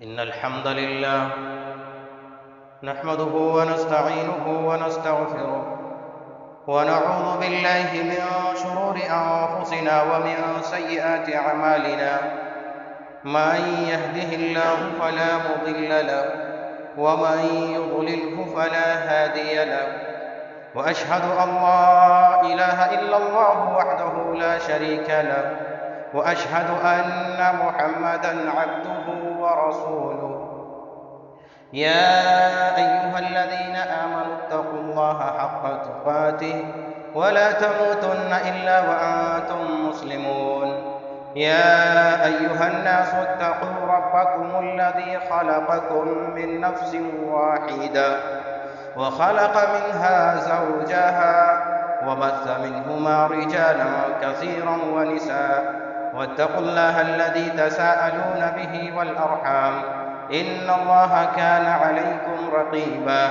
إن الحمد لله نحمده ونستعينه ونستغفره ونعوذ بالله من شرور أنفسنا ومن سيئات أعمالنا من يهده الله فلا مضل له ومن يضلله فلا هادي له وأشهد أن لا إله إلا الله وحده لا شريك له وأشهد أن محمدًا عبده ورسوله يا أيها الذين آمنوا اتقوا الله حق تقاته ولا تموتن إلا وأنتم مسلمون يا أيها الناس اتقوا ربكم الذي خلقكم من نفس واحدة وخلق منها زوجها وبث منهما رجالا كثيرا ونساء واتقوا الله الذي تساءلون به والأرحام إن الله كان عليكم رقيبا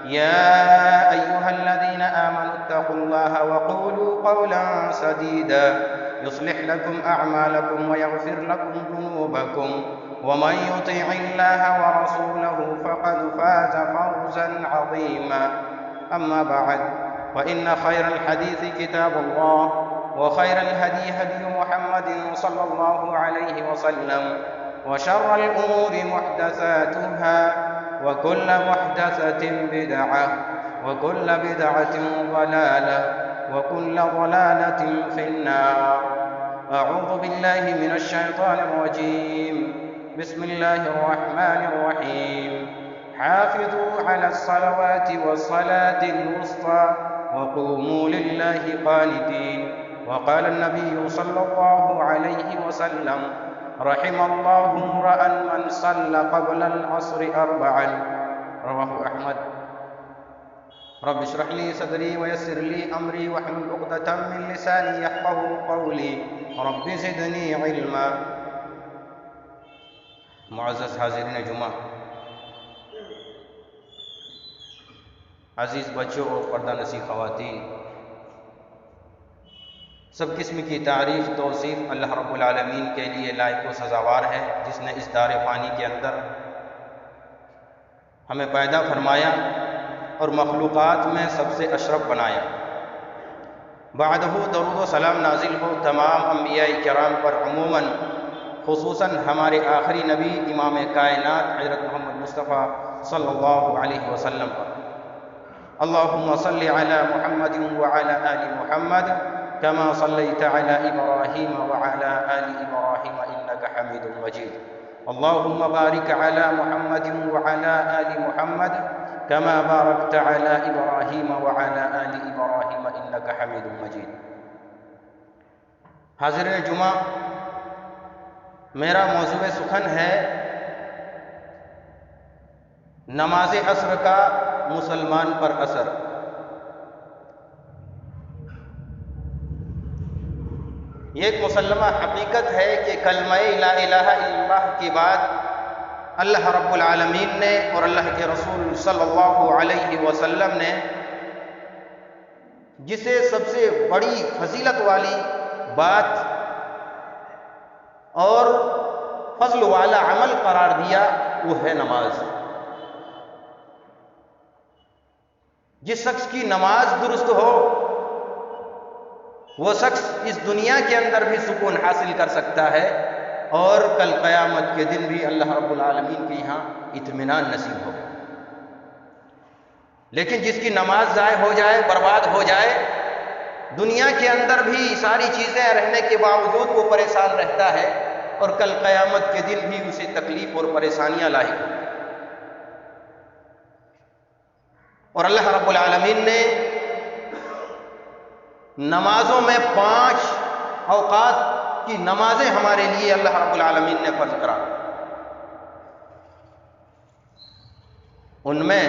يا أيها الذين آمنوا اتقوا الله وقولوا قولا سديدا يصلح لكم أعمالكم ويغفر لكم ذنوبكم ومن يطع الله ورسوله فقد فاز فوزا عظيما أما بعد وإن خير الحديث كتاب الله وخير الهدي هدي محمد صلى الله عليه وسلم وشر الأمور محدثاتها وكل محدثة بدعة وكل بدعة ضلالة وكل ضلالة في النار أعوذ بالله من الشيطان الرجيم بسم الله الرحمن الرحيم حافظوا على الصلوات والصلاة الوسطى وقوموا لله قانتين وقال النبي صلى الله عليه وسلم رحم الله امرأ من صلى قبل العصر أربعا رواه أحمد رب اشرح لي صدري ويسر لي أمري واحلل عقدة من لساني يفقهوا قولي رب زدني علما معزز حاضرین جمعہ، عزیز بچوں اور پردہ نشین خواتین، سب قسم کی تعریف توصیف اللہ رب العالمین کے لیے لائق و سزاوار ہے، جس نے اس دار فانی کے اندر ہمیں پیدا فرمایا اور مخلوقات میں سب سے اشرف بنایا۔ بعدہ درود و سلام نازل ہو تمام انبیاء کرام پر، عموماً خصوصاً ہمارے آخری نبی امام کائنات حضرت محمد مصطفیٰ صلی اللہ علیہ وسلم پر۔ اللہم صلی علی محمد وعلی آل محمد كما صليت على إبراهيم وعلى آل إبراهيم إنك حميد مجيد اللهم بارك على محمد وعلى آل محمد كما باركت على إبراهيم وعلى آل إبراهيم إنك حميد مجيد۔ حاضرین جمعہ، میرا موضوع سخن ہے نماز عصر کا مسلمان پر اثر۔ یہ ایک مسلمہ حقیقت ہے کہ کلمہ لا الہ الا اللہ کے بعد اللہ رب العالمین نے اور اللہ کے رسول صلی اللہ علیہ وسلم نے جسے سب سے بڑی فضیلت والی بات اور فضل والا عمل قرار دیا، وہ ہے نماز۔ جس شخص کی نماز درست ہو وہ شخص اس دنیا کے اندر بھی سکون حاصل کر سکتا ہے اور کل قیامت کے دن بھی اللہ رب العالمین کے یہاں اطمینان نصیب ہو۔ لیکن جس کی نماز ضائع ہو جائے، برباد ہو جائے، دنیا کے اندر بھی ساری چیزیں رہنے کے باوجود وہ پریشان رہتا ہے اور کل قیامت کے دن بھی اسے تکلیف اور پریشانیاں لاحق ہوں۔ اور اللہ رب العالمین نے نمازوں میں 5 اوقات کی نمازیں ہمارے لیے اللہ رب العالمین نے فرض کرا۔ ان میں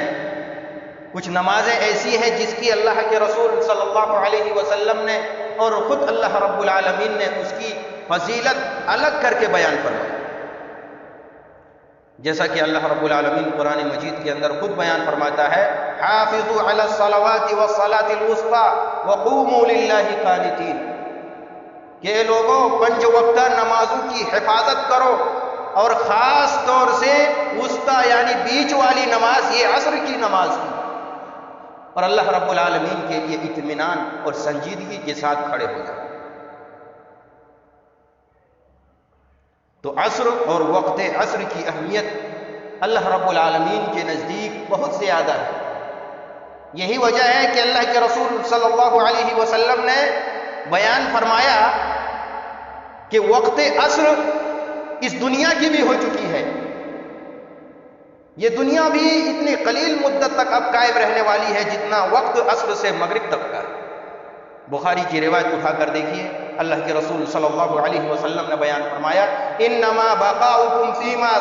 کچھ نمازیں ایسی ہیں جس کی اللہ کے رسول صلی اللہ علیہ وسلم نے اور خود اللہ رب العالمین نے اس کی فضیلت الگ کر کے بیان فرمائی، جیسا کہ اللہ رب العالمین قرآن مجید کے اندر خود بیان فرماتا ہے حافظوا علی الصلوات والصلاة الوسطى وقوموا للہ قانتین، کہ اے لوگوں 5 وقتہ نمازوں کی حفاظت کرو اور خاص طور سے والی نماز یہ عصر کی نماز تھی، اور اللہ رب العالمین کے لیے اطمینان اور سنجیدگی کے ساتھ کھڑے ہو جائے۔ تو عصر اور وقت عصر کی اہمیت اللہ رب العالمین کے نزدیک بہت زیادہ ہے۔ یہی وجہ ہے کہ اللہ کے رسول صلی اللہ علیہ وسلم نے بیان فرمایا کہ وقت عصر اس دنیا کی بھی ہو چکی ہے، یہ دنیا بھی اتنی قلیل مدت تک اب قائم رہنے والی ہے جتنا وقت عصر سے مغرب تک کا ہے۔ بخاری کی روایت اٹھا کر دیکھیے، اللہ کے رسول صلی اللہ علیہ وسلم نے بیان فرمایا انما بقاؤکم فیما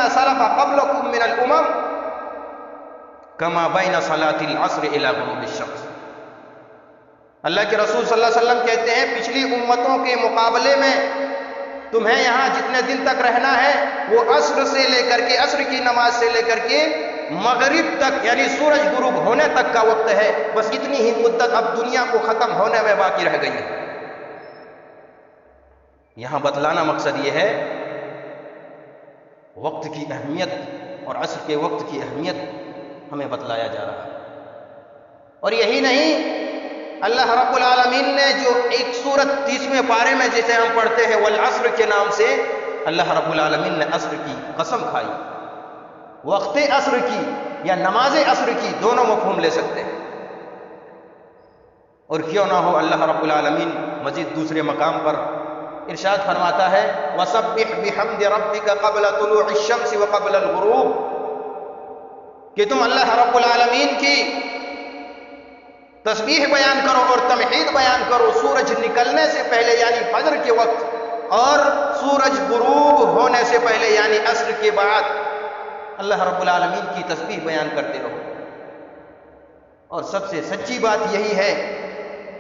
سلف قبلکم من الامم کما بین صلاۃ العصر الی غروب الشمس۔ اللہ کے رسول صلی اللہ علیہ وسلم کہتے ہیں پچھلی امتوں کے مقابلے میں تمہیں یہاں جتنے دن تک رہنا ہے وہ عصر سے لے کر کے، عصر کی نماز سے لے کر کے مغرب تک، یعنی سورج غروب ہونے تک کا وقت ہے۔ بس اتنی ہی مدت اب دنیا کو ختم ہونے میں باقی رہ گئی ہے۔ یہاں بتلانا مقصد یہ ہے وقت کی اہمیت اور عصر کے وقت کی اہمیت ہمیں بتلایا جا رہا ہے۔ اور یہی نہیں، اللہ رب العالمین نے جو ایک سورت 30ویں پارے میں جسے ہم پڑھتے ہیں والعصر کے نام سے، اللہ رب العالمین نے عصر کی قسم کھائی۔ وقت عصر کی یا نماز عصر کی دونوں مفہوم لے سکتے ہیں، اور کیوں نہ ہو اللہ رب العالمین مزید دوسرے مقام پر ارشاد فرماتا ہے وَسَبِّحْ بِحَمْدِ رَبِّكَ قَبْلَ طُلُوعِ الشَّمْسِ وَقَبْلَ الْغُرُوبِ، کہ تم اللہ رب العالمین کی تسبیح بیان کرو اور تمحید بیان کرو سورج نکلنے سے پہلے یعنی فجر کے وقت، اور سورج غروب ہونے سے پہلے یعنی عصر کے بعد اللہ رب العالمین کی تسبیح بیان کرتے رہو۔ اور سب سے سچی بات یہی ہے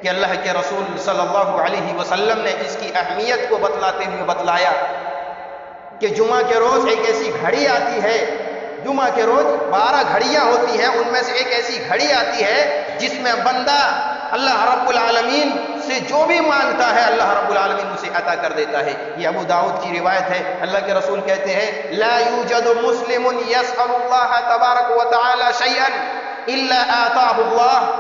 کہ اللہ کے رسول صلی اللہ علیہ وسلم نے اس کی اہمیت کو بتلاتے ہوئے بتلایا کہ جمعہ کے روز ایک ایسی گھڑی آتی ہے، جمعہ کے روز 12 گھڑیاں ہوتی ہیں، ان میں سے ایک ایسی گھڑی آتی ہے جس میں بندہ اللہ رب العالمین سے جو بھی مانگتا ہے اللہ رب العالمین اسے عطا کر دیتا ہے۔ یہ ابو داؤد کی روایت ہے، اللہ کے رسول کہتے ہیں لا یوجد مسلم یسأل اللہ تبارک و تعالی شیئا الا آتاہ اللہ،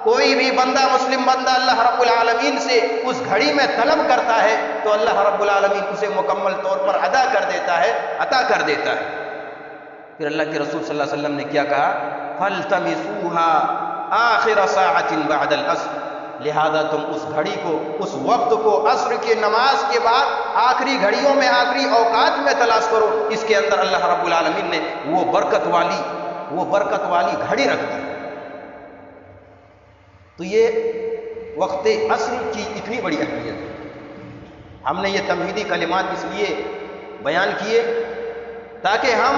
کوئی بھی بندہ، مسلم بندہ اللہ رب العالمین سے اس گھڑی میں طلب کرتا ہے تو اللہ رب العالمین اسے مکمل طور پر ادا کر دیتا ہے، عطا کر دیتا ہے۔ پھر اللہ کے رسول صلی اللہ علیہ وسلم نے کیا کہا فَالْتَمِسُوهَا آخر ساعت بعد العصر، لہذا تم اس گھڑی کو، اس وقت کو عصر کی نماز کے بعد آخری گھڑیوں میں، آخری اوقات میں تلاش کرو، اس کے اندر اللہ رب العالمین نے وہ برکت والی گھڑی رکھ دی۔ تو یہ وقت عصر کی اتنی بڑی اہمیت ہے۔ ہم نے یہ تمہیدی کلمات اس لیے بیان کیے تاکہ ہم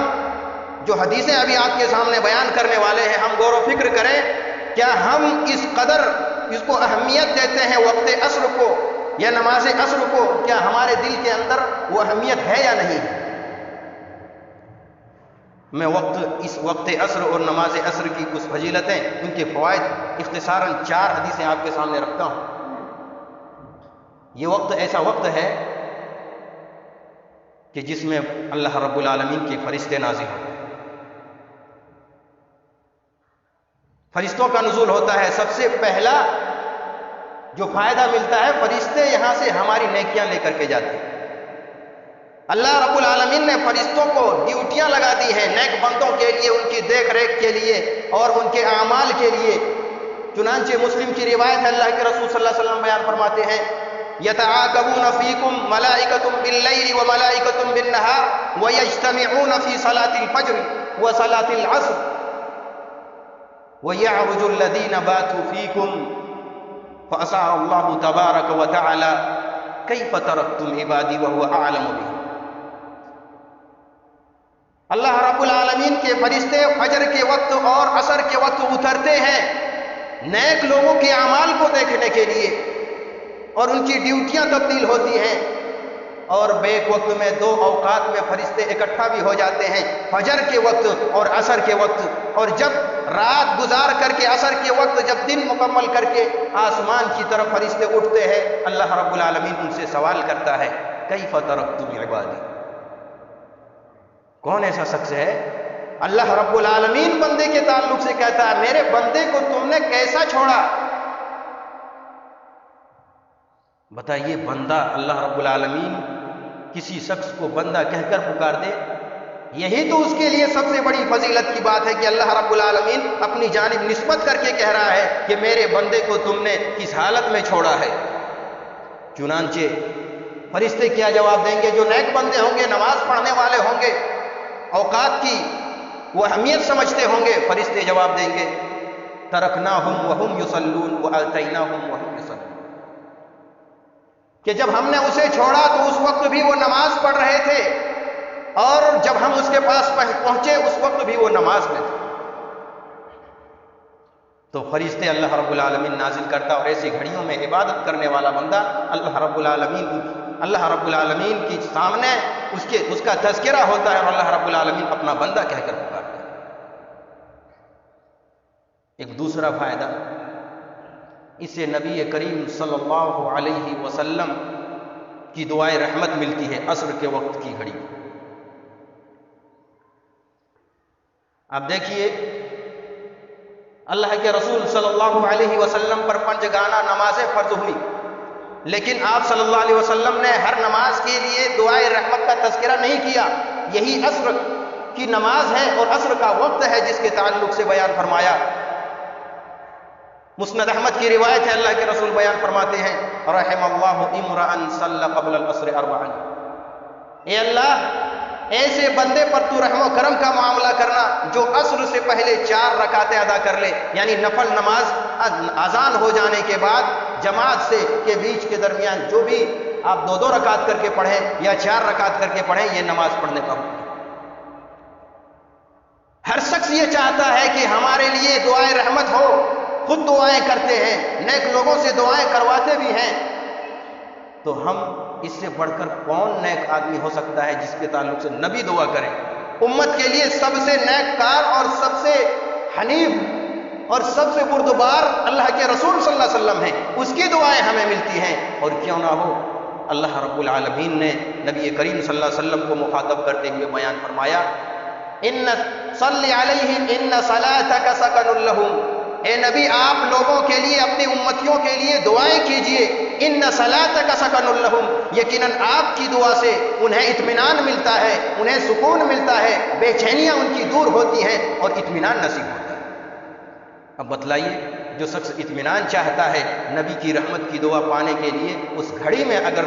جو حدیثیں ابھی آپ کے سامنے بیان کرنے والے ہیں ہم غور و فکر کریں، کیا ہم اس قدر اس کو اہمیت دیتے ہیں وقت عصر کو یا نماز عصر کو، کیا ہمارے دل کے اندر وہ اہمیت ہے یا نہیں؟ میں اس وقت عصر اور نماز عصر کی کچھ فضیلتیں، ان کے فوائد اختصاراً 4 حدیثیں آپ کے سامنے رکھتا ہوں۔ یہ وقت ایسا وقت ہے کہ جس میں اللہ رب العالمین کے فرشتے نازل ہوتے ہیں، فرشتوں کا نزول ہوتا ہے۔ سب سے پہلا جو فائدہ ملتا ہے، فرشتے یہاں سے ہماری نیکیاں لے کر کے جاتے ہیں۔ اللہ رب العالمین نے فرشتوں کو ڈیوٹیاں لگا دی ہیں نیک بندوں کے لیے، ان کی دیکھ ریکھ کے لیے اور ان کے اعمال کے لیے۔ چنانچہ مسلم کی روایت ہے، اللہ کے رسول صلی اللہ علیہ وسلم بیان فرماتے ہیں یتعاقبون فیکم ملائکۃ باللیل وملائکۃ بالنہار ویجتمعون فی صلاۃ الفجر وصلاۃ العصر وَيَعْرُجُ الَّذِينَ بَاتُوا فِيكُمْ فَأَسْأَلُ اللَّهُ تَبَارَكَ وَتَعَالَى كَيْفَ تَرَكْتُمْ عِبَادِي وَهُوَ أَعْلَمُ بِهِمْ۔ اللہ رب العالمین کے فرشتے فجر کے وقت اور عصر کے وقت اترتے ہیں نیک لوگوں کے اعمال کو دیکھنے کے لیے، اور ان کی ڈیوٹیاں تبدیل ہوتی ہیں، اور بیک وقت میں 2 اوقات میں فرشتے اکٹھا بھی ہو جاتے ہیں، فجر کے وقت اور عصر کے وقت۔ اور جب رات گزار کر کے عصر کے وقت جب دن مکمل کر کے آسمان کی طرف فرشتے اٹھتے ہیں، اللہ رب العالمین ان سے سوال کرتا ہے کیف ترکتم عبادی، کون ایسا شخص ہے اللہ رب العالمین بندے کے تعلق سے کہتا ہے میرے بندے کو تم نے کیسا چھوڑا؟ بتائیے بندہ اللہ رب العالمین کسی شخص کو بندہ کہہ کر پکار دے، یہی تو اس کے لیے سب سے بڑی فضیلت کی بات ہے کہ اللہ رب العالمین اپنی جانب نسبت کر کے کہہ رہا ہے کہ میرے بندے کو تم نے کس حالت میں چھوڑا ہے۔ چنانچہ فرشتے کیا جواب دیں گے؟ جو نیک بندے ہوں گے، نماز پڑھنے والے ہوں گے، اوقات کی وہ اہمیت سمجھتے ہوں گے، فرشتے جواب دیں گے ترکناہم وہم یصلون وآتیناہم وہم یصلون، کہ جب ہم نے اسے چھوڑا تو اس وقت بھی وہ نماز پڑھ رہے تھے، اور جب ہم اس کے پاس پہنچے اس وقت بھی وہ نماز میں تھے۔ تو فرشتے اللہ رب العالمین نازل کرتا، اور ایسی گھڑیوں میں عبادت کرنے والا بندہ اللہ رب العالمین کی سامنے اس کا تذکرہ ہوتا ہے، اور اللہ رب العالمین اپنا بندہ کہہ کر پکارتا ہے۔ ایک دوسرا فائدہ، اس سے نبی کریم صلی اللہ علیہ وسلم کی دعائے رحمت ملتی ہے عصر کے وقت کی گھڑی۔ اب دیکھیے اللہ کے رسول صلی اللہ علیہ وسلم پر 5 گانا نمازیں فرض ہوئی، لیکن آپ صلی اللہ علیہ وسلم نے ہر نماز کے لیے دعائے رحمت کا تذکرہ نہیں کیا۔ یہی عصر کی نماز ہے اور عصر کا وقت ہے جس کے تعلق سے بیان فرمایا۔ مسند احمد کی روایت ہے، اللہ کے رسول بیان فرماتے ہیں رحم اللہ امرأ صلی قبل العصر 4، اے اللہ ایسے بندے پر تو رحم و کرم کا معاملہ کرنا جو عصر سے پہلے 4 رکعتیں ادا کر لے، یعنی نفل نماز اذان ہو جانے کے بعد جماعت سے کے بیچ کے درمیان جو بھی آپ 2 رکعت کر کے پڑھیں یا 4 رکعت کر کے پڑھیں، یہ نماز پڑھنے کا حکم ہے۔ ہر شخص یہ چاہتا ہے کہ ہمارے لیے دعائیں رحمت ہو، خود دعائیں کرتے ہیں، نیک لوگوں سے دعائیں کرواتے بھی ہیں، تو ہم اس سے بڑھ کر کون نیک آدمی ہو سکتا ہے جس کے تعلق سے نبی دعا کرے؟ امت کے لیے سب سے نیک کار اور سب سے حنیف اور سب سے بردبار اللہ کے رسول صلی اللہ علیہ وسلم ہیں، اس کی دعائیں ہمیں ملتی ہیں۔ اور کیوں نہ ہو، اللہ رب العالمین نے نبی کریم صلی اللہ علیہ وسلم کو مخاطب کرتے ہوئے بیان فرمایا ان صلی علیہم ان صلاتک سکن لہم، اے نبی آپ لوگوں کے لیے، اپنی امتیوں کے لیے دعائیں کیجئے، ان صلاتک سکن لہم، یقیناً آپ کی دعا سے انہیں اطمینان ملتا ہے، انہیں سکون ملتا ہے، بے چینیاں ان کی دور ہوتی ہیں اور اطمینان نصیب ہوتا ہے۔ اب بتلائیے جو شخص اطمینان چاہتا ہے نبی کی رحمت کی دعا پانے کے لیے، اس گھڑی میں اگر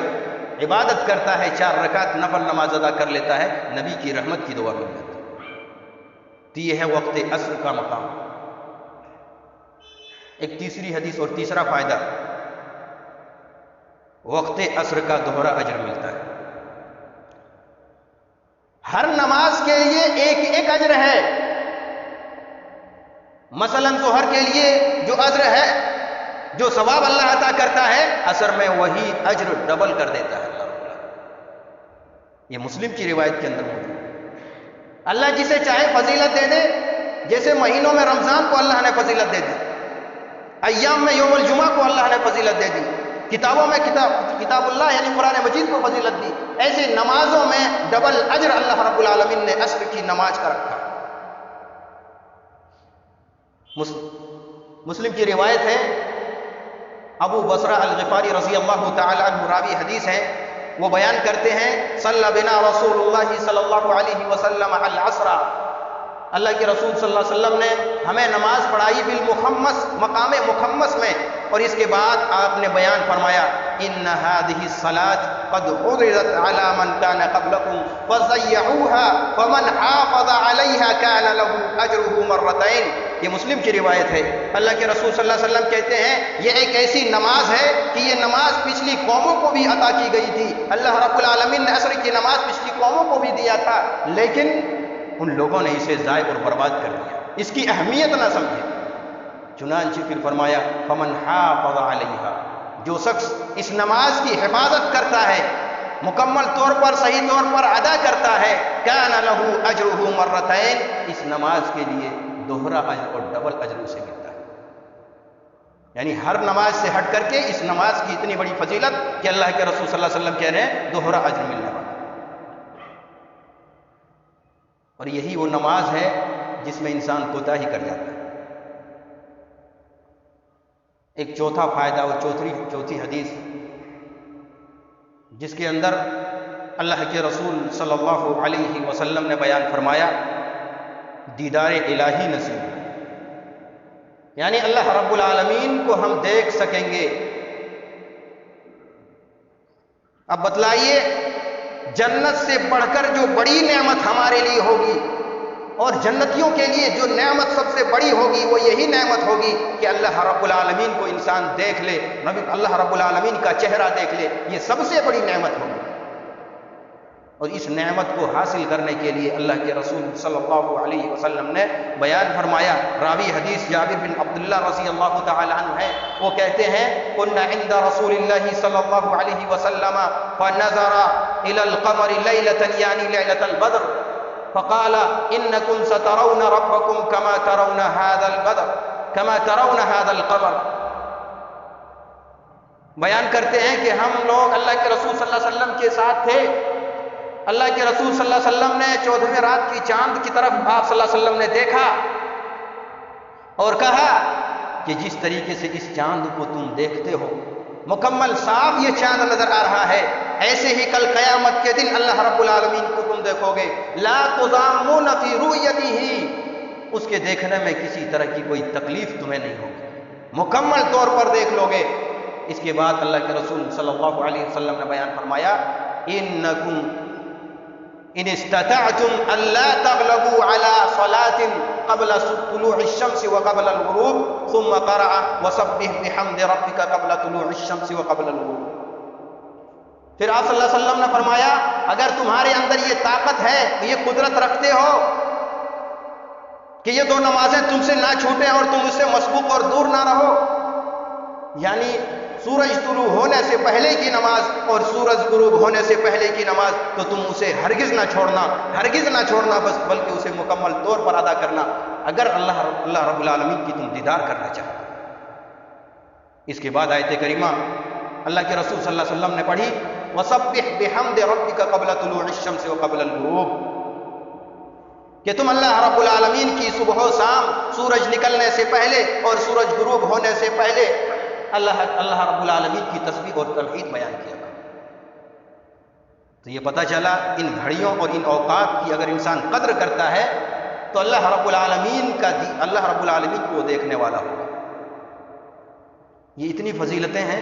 عبادت کرتا ہے، 4 رکعت نفل نماز ادا کر لیتا ہے، نبی کی رحمت کی دعا مل جاتی ہے۔ تو یہ ہے وقت عصر کا مقام۔ ایک تیسری حدیث اور تیسرا فائدہ، وقت عصر کا دوہرا اجر ملتا ہے۔ ہر نماز کے لیے ایک اجر ہے۔ مثلا ظہر کے لیے جو اجر ہے، جو ثواب اللہ عطا کرتا ہے، عصر میں وہی اجر ڈبل کر دیتا ہے اللہ رب العالمین۔ یہ مسلم کی روایت کے اندر موجود ہے۔ اللہ جسے چاہے فضیلت دے دے، جیسے مہینوں میں رمضان کو اللہ نے فضیلت دے دی، ایام میں یوم الجمعہ کو اللہ نے فضیلت دے دی، کتابوں میں کتاب اللہ یعنی قرآن مجید کو فضیلت دی، ایسے نمازوں میں ڈبل اجر اللہ رب العالمین نے عصر کی نماز کا رکھا۔ مسلم کی روایت ہے، ابو بصرہ الغفاری رضی اللہ تعالی عنہ راوی حدیث ہیں، وہ بیان کرتے ہیں صلی بنا رسول اللہ صلی اللہ علیہ وسلم العصر، اللہ کے رسول صلی اللہ علیہ وسلم نے ہمیں نماز پڑھائی بالمخمس، مقام مخمس میں، اور اس کے بعد آپ نے بیان فرمایا ان هذه الصلاة قد عرضت على من كان قبلكم فضيعوها فمن حافظ عليها كان له اجره مرتين۔ یہ مسلم کی روایت ہے۔ اللہ کے رسول صلی اللہ علیہ وسلم کہتے ہیں یہ ایک ایسی نماز ہے کہ یہ نماز پچھلی قوموں کو بھی عطا کی گئی تھی، اللہ رب العالمین نے عصر کی نماز پچھلی قوموں کو بھی دیا تھا، لیکن ان لوگوں نے اسے ضائع اور برباد کر دیا، اس کی اہمیت نہ سمجھے۔ چنانچہ پھر فرمایا فمن حافظ علیہا، جو شخص اس نماز کی حفاظت کرتا ہے، مکمل طور پر صحیح طور پر ادا کرتا ہے، کان لہ اجرہ مرتین، اس نماز کے لیے دوہرا اجر اور ڈبل اجر اسے ملتا ہے۔ یعنی ہر نماز سے ہٹ کر کے اس نماز کی اتنی بڑی فضیلت کہ اللہ کے رسول صلی اللہ علیہ وسلم کہہ رہے ہیں دوہرا اجر ملنے والا۔ اور یہی وہ نماز ہے جس میں انسان کوتاہی کر جاتا ہے۔ ایک چوتھا فائدہ اور چوتھی حدیث جس کے اندر اللہ کے رسول صلی اللہ علیہ وسلم نے بیان فرمایا دیدار الہی نصیب، یعنی اللہ رب العالمین کو ہم دیکھ سکیں گے۔ اب بتلائیے جنت سے بڑھ کر جو بڑی نعمت ہمارے لیے ہوگی، اور جنتیوں کے لیے جو نعمت سب سے بڑی ہوگی وہ یہی نعمت ہوگی کہ اللہ رب العالمین کو انسان دیکھ لے، اللہ رب العالمین کا چہرہ دیکھ لے، یہ سب سے بڑی نعمت ہوگی۔ اور اس نعمت کو حاصل کرنے کے لیے اللہ کے رسول صلی اللہ علیہ وسلم نے بیان فرمایا، راوی حدیث جابر بن عبداللہ رضی اللہ تعالی عنہ ہے، وہ کہتے ہیں كنا عند رسول اللہ صلی اللہ علیہ وسلم فنظر الى القمر ليلة يعني ليلة البدر فقال انكم سترون ربكم كما ترون هذا البدر كما ترون هذا القمر۔ بیان کرتے ہیں کہ ہم لوگ اللہ کے رسول صلی اللہ علیہ وسلم کے ساتھ تھے، اللہ کے رسول صلی اللہ علیہ وسلم نے 14ویں رات کی چاند کی طرف آپ صلی اللہ علیہ وسلم نے دیکھا اور کہا کہ جس طریقے سے اس چاند کو تم دیکھتے ہو مکمل صاف یہ چاند نظر آ رہا ہے، ایسے ہی کل قیامت کے دن اللہ رب العالمین کو تم دیکھو گے، لا تضامون فی رؤیتہ، اس کے دیکھنے میں کسی طرح کی کوئی تکلیف تمہیں نہیں ہوگی، مکمل طور پر دیکھ لو گے۔ اس کے بعد اللہ کے رسول صلی اللہ علیہ وسلم نے بیان فرمایا انکم ان استطعتم الا تغلبوا على صلاة قبل طلوع الشمس وقبل الغروب ثم قرأ وسبح بحمد ربك قبل طلوع الشمس وقبل الغروب۔ پھر آپ صلی اللہ علیہ وسلم نے فرمایا اگر تمہارے اندر یہ طاقت ہے، یہ قدرت رکھتے ہو کہ یہ دو نمازیں تم سے نہ چھوٹیں اور تم اس سے مسبوق اور دور نہ رہو، یعنی سورج طلوع ہونے سے پہلے کی نماز اور سورج غروب ہونے سے پہلے کی نماز، تو تم اسے ہرگز نہ چھوڑنا بس، بلکہ اسے مکمل طور پر ادا کرنا اگر اللہ رب العالمین کی تم دیدار کرنا چاہتے۔ اس کے بعد آیت کریمہ اللہ کے رسول صلی اللہ علیہ وسلم نے پڑھی وَسَبِّحْ بِحَمْدِ رَبِّكَ قَبْلَ طُلُوعِ الشَّمْسِ وَقَبْلَ الْغُرُوبِ، کہ تم اللہ رب العالمین کی صبح و شام، سورج نکلنے سے پہلے اور سورج غروب ہونے سے پہلے اللہ رب العالمین کی تسبیح اور توحید بیان کیا تھا۔ تو یہ پتہ چلا ان گھڑیوں اور ان اوقات کی اگر انسان قدر کرتا ہے تو اللہ رب العالمین کو دیکھنے والا ہوگا۔ یہ اتنی فضیلتیں ہیں،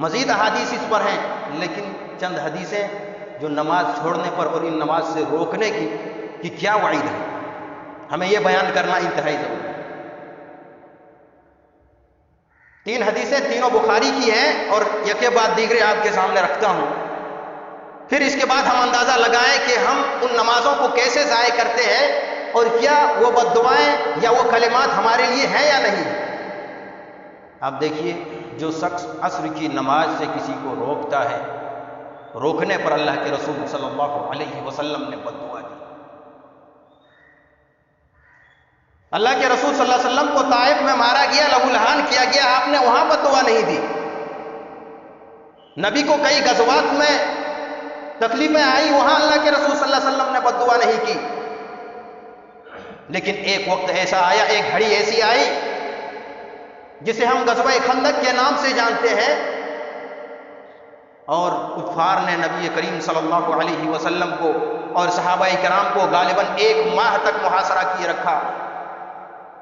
مزید احادیث اس پر ہیں، لیکن چند حدیثیں جو نماز چھوڑنے پر اور ان نماز سے روکنے کی کیا وعید ہے، ہمیں یہ بیان کرنا انتہائی ضروری ہے۔ 3 حدیثیں تینوں بخاری کی ہیں اور یکے بعد دیگرے آپ کے سامنے رکھتا ہوں، پھر اس کے بعد ہم اندازہ لگائیں کہ ہم ان نمازوں کو کیسے ضائع کرتے ہیں اور کیا وہ بد دعائیں یا وہ کلمات ہمارے لیے ہیں یا نہیں۔ آپ دیکھیے جو شخص عصر کی نماز سے کسی کو روکتا ہے، روکنے پر اللہ کے رسول صلی اللہ علیہ وسلم نے بد دعا دی۔ اللہ کے رسول صلی اللہ علیہ وسلم کو طائف میں مارا گیا، لہو لہان کیا گیا، آپ نے وہاں بد دعا نہیں دی۔ نبی کو کئی غزوات میں تکلیفیں آئی، وہاں اللہ کے رسول صلی اللہ علیہ وسلم نے بد دعا نہیں کی، لیکن ایک وقت ایسا آیا، ایک گھڑی ایسی آئی جسے ہم غزوہ خندق کے نام سے جانتے ہیں، اور کفار نے نبی کریم صلی اللہ علیہ وسلم کو اور صحابہ کرام کو غالباً 1 ماہ تک محاصرہ کیے رکھا،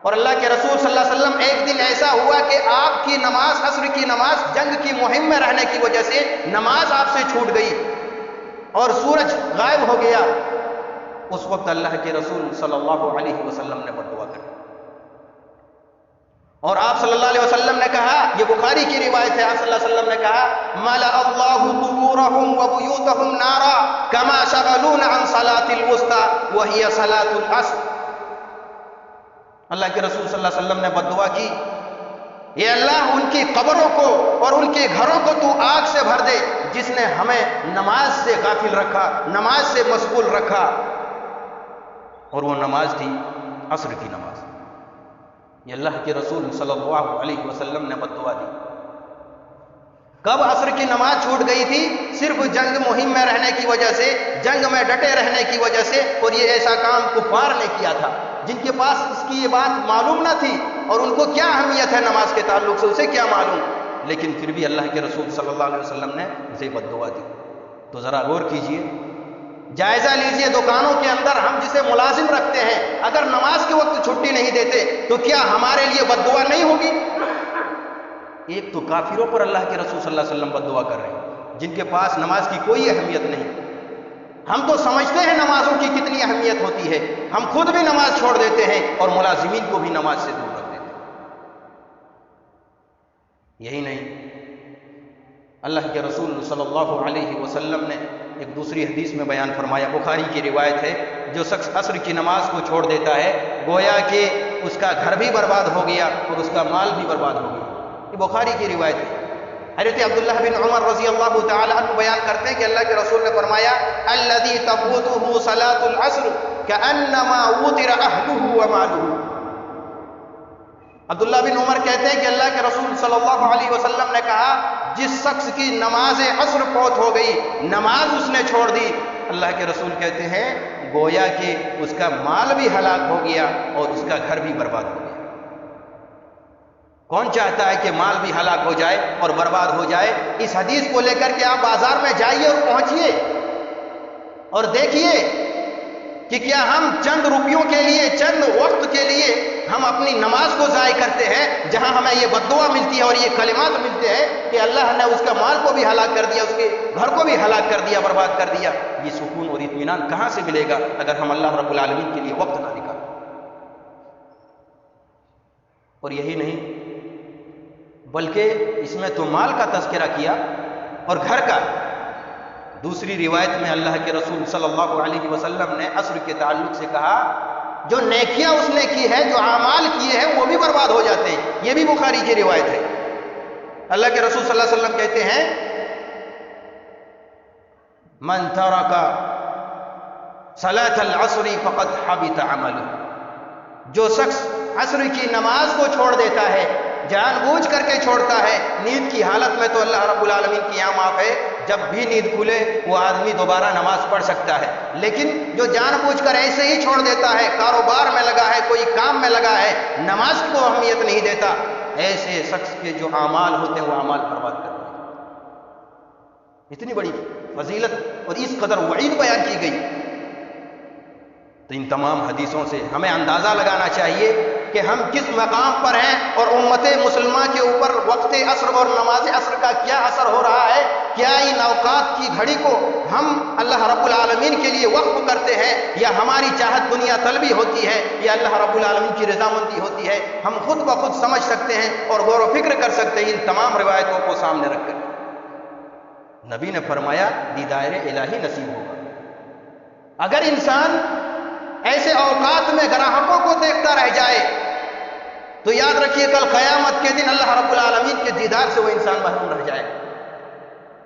اور اللہ کے رسول صلی اللہ علیہ وسلم ایک دن ایسا ہوا کہ آپ کی نماز، عصر کی نماز، جنگ کی مہم میں رہنے کی وجہ سے نماز آپ سے چھوٹ گئی اور سورج غائب ہو گیا۔ اس وقت اللہ کے رسول صلی اللہ علیہ وسلم نے بد دعا کر، اور آپ صلی اللہ علیہ وسلم نے کہا، یہ بخاری کی روایت ہے، آپ صلی اللہ علیہ وسلم نے کہا مَلَأَ اللَّهُ قُبُورَهُمْ وَبُيُوتَهُمْ نَارًا كَمَا شَغَلُونَ عَنْ صَلَاةِ الْوُسْطَىٰ وَهِيَ صَلَاةُ الْعَصْرِ۔ اللہ کے رسول صلی اللہ علیہ وسلم نے بد دعا کی، اے اللہ ان کی قبروں کو اور ان کے گھروں کو تو آگ سے بھر دے جس نے ہمیں نماز سے غافل رکھا، نماز سے مشغول رکھا، اور وہ نماز تھی عصر کی نماز۔ یہ اللہ کے رسول صلی اللہ علیہ وسلم نے بد دعا دی۔ کب عصر کی نماز چھوٹ گئی تھی؟ صرف جنگ مہم میں رہنے کی وجہ سے، جنگ میں ڈٹے رہنے کی وجہ سے، اور یہ ایسا کام کفار نے کیا تھا جن کے پاس اس کی یہ بات معلوم نہ تھی، اور ان کو کیا اہمیت ہے نماز کے تعلق سے اسے کیا معلوم، لیکن پھر بھی اللہ کے رسول صلی اللہ علیہ وسلم نے اسے بد دعا دی۔ تو ذرا غور کیجئے، جائزہ لیجئے، دکانوں کے اندر ہم جسے ملازم رکھتے ہیں اگر نماز کے وقت چھٹی نہیں دیتے تو کیا ہمارے لیے بد دعا نہیں ہوگی؟ ایک تو کافروں پر اللہ کے رسول صلی اللہ علیہ وسلم بد دعا کر رہے ہیں جن کے پاس نماز کی کوئی اہمیت نہیں۔ ہم تو سمجھتے ہیں نمازوں کی کتنی اہمیت ہوتی ہے، ہم خود بھی نماز چھوڑ دیتے ہیں اور ملازمین کو بھی نماز سے دور رکھ دیتے ہیں۔ یہی نہیں، اللہ کے رسول صلی اللہ علیہ وسلم نے ایک دوسری حدیث میں بیان فرمایا، بخاری کی روایت ہے، جو شخص عصر کی نماز کو چھوڑ دیتا ہے گویا کہ اس کا گھر بھی برباد ہو گیا اور اس کا مال بھی برباد ہو گیا۔ یہ بخاری کی روایت ہے۔ حضرت عبداللہ بن عمر رضی اللہ تعالی عنہ بیان کرتے ہیں کہ اللہ کے رسول نے فرمایا، الذی تفوتہ صلاۃ العصر کانما وتر اہلہ ومالہ۔ عبداللہ بن عمر کہتے ہیں کہ اللہ کے رسول صلی اللہ علیہ وسلم نے کہا، جس شخص کی نماز عصر فوت ہو گئی، نماز اس نے چھوڑ دی، اللہ کے رسول کہتے ہیں گویا کہ اس کا مال بھی ہلاک ہو گیا اور اس کا گھر بھی برباد ہو گیا۔ کون چاہتا ہے کہ مال بھی ہلاک ہو جائے اور برباد ہو جائے؟ اس حدیث کو لے کر کے آپ بازار میں جائیے اور پہنچیے اور دیکھیے کہ کیا ہم چند روپیوں کے لیے، چند وقت کے لیے ہم اپنی نماز کو ضائع کرتے ہیں، جہاں ہمیں یہ بد دعا ملتی ہے اور یہ کلمات ملتے ہیں کہ اللہ نے اس کا مال کو بھی ہلاک کر دیا، اس کے گھر کو بھی ہلاک کر دیا، برباد کر دیا۔ یہ سکون اور اطمینان کہاں سے ملے گا اگر ہم اللہ رب العالمین کے لیے وقت نہ نکالیں؟ اور یہی نہیں بلکہ اس میں تو مال کا تذکرہ کیا اور گھر کا۔ دوسری روایت میں اللہ کے رسول صلی اللہ علیہ وسلم نے عصر کے تعلق سے کہا، جو نیکیاں اس نے کی ہے، جو اعمال کیے ہیں، وہ بھی برباد ہو جاتے ہیں۔ یہ بھی بخاری کی روایت ہے۔ اللہ کے رسول صلی اللہ علیہ وسلم کہتے ہیں، من ترک صلاۃ العصر فقد حبط عملہ۔ جو شخص عصر کی نماز کو چھوڑ دیتا ہے، جان بوجھ کر کے چھوڑتا ہے، نیند کی حالت میں تو اللہ رب العالمین کی یہاں معاف ہے، جب بھی نیند کھلے وہ آدمی دوبارہ نماز پڑھ سکتا ہے، لیکن جو جان بوجھ کر ایسے ہی چھوڑ دیتا ہے، کاروبار میں لگا ہے، کوئی کام میں لگا ہے، نماز کو اہمیت نہیں دیتا، ایسے شخص کے جو اعمال ہوتے ہیں وہ اعمال برباد کرتے ہیں۔ اتنی بڑی فضیلت اور اس قدر وعید بیان کی گئی۔ تو ان تمام حدیثوں سے ہمیں اندازہ لگانا چاہیے کہ ہم کس مقام پر ہیں اور امت مسلمہ کے اوپر وقت عصر اور نماز عصر کا کیا اثر ہو رہا ہے۔ کیا ان اوقات کی گھڑی کو ہم اللہ رب العالمین کے لیے وقف کرتے ہیں، یا ہماری چاہت دنیا طلبی ہوتی ہے، یا اللہ رب العالمین کی رضامندی ہوتی ہے؟ ہم خود بخود سمجھ سکتے ہیں اور غور و فکر کر سکتے ہیں ان تمام روایتوں کو سامنے رکھ کر۔ نبی نے فرمایا دیدار الہی نصیب ہوگا اگر انسان ایسے اوقات میں گراہکوں کو دیکھتا رہ جائے، تو یاد رکھیے کل قیامت کے دن اللہ رب العالمین کے دیدار سے وہ انسان محروم رہ جائے۔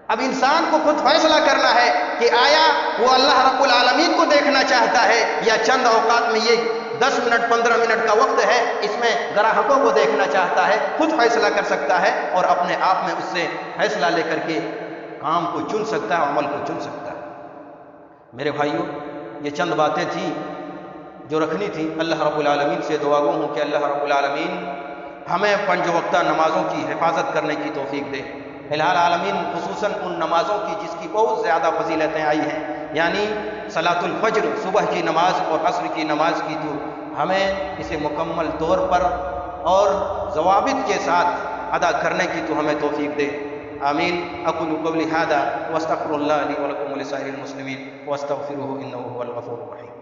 اب انسان کو خود فیصلہ کرنا ہے کہ آیا وہ اللہ رب العالمین کو دیکھنا چاہتا ہے، یا چند اوقات میں یہ 10 منٹ 15 منٹ کا وقت ہے اس میں گراہکوں کو دیکھنا چاہتا ہے۔ خود فیصلہ کر سکتا ہے اور اپنے آپ میں اس سے فیصلہ لے کر کے کام کو چن سکتا ہے، عمل کو چن سکتا ہے۔ میرے بھائیوں، یہ چند باتیں تھیں جو رکھنی تھی۔ اللہ رب العالمین سے دعا گو ہوں کہ اللہ رب العالمین ہمیں 5 وقتہ نمازوں کی حفاظت کرنے کی توفیق دے۔ الہ العالمین خصوصاً ان نمازوں کی جس کی بہت زیادہ فضیلتیں آئی ہیں، یعنی صلاۃ الفجر، صبح کی نماز اور عصر کی نماز کی، تو ہمیں اسے مکمل طور پر اور ضوابط کے ساتھ ادا کرنے کی تو ہمیں توفیق دے۔ آمین۔ اقول قولی ھذا واستغفر اللہ لی ولکم ولسائر المسلمین واستغفروہ انہ ھو الغفور الرحیم۔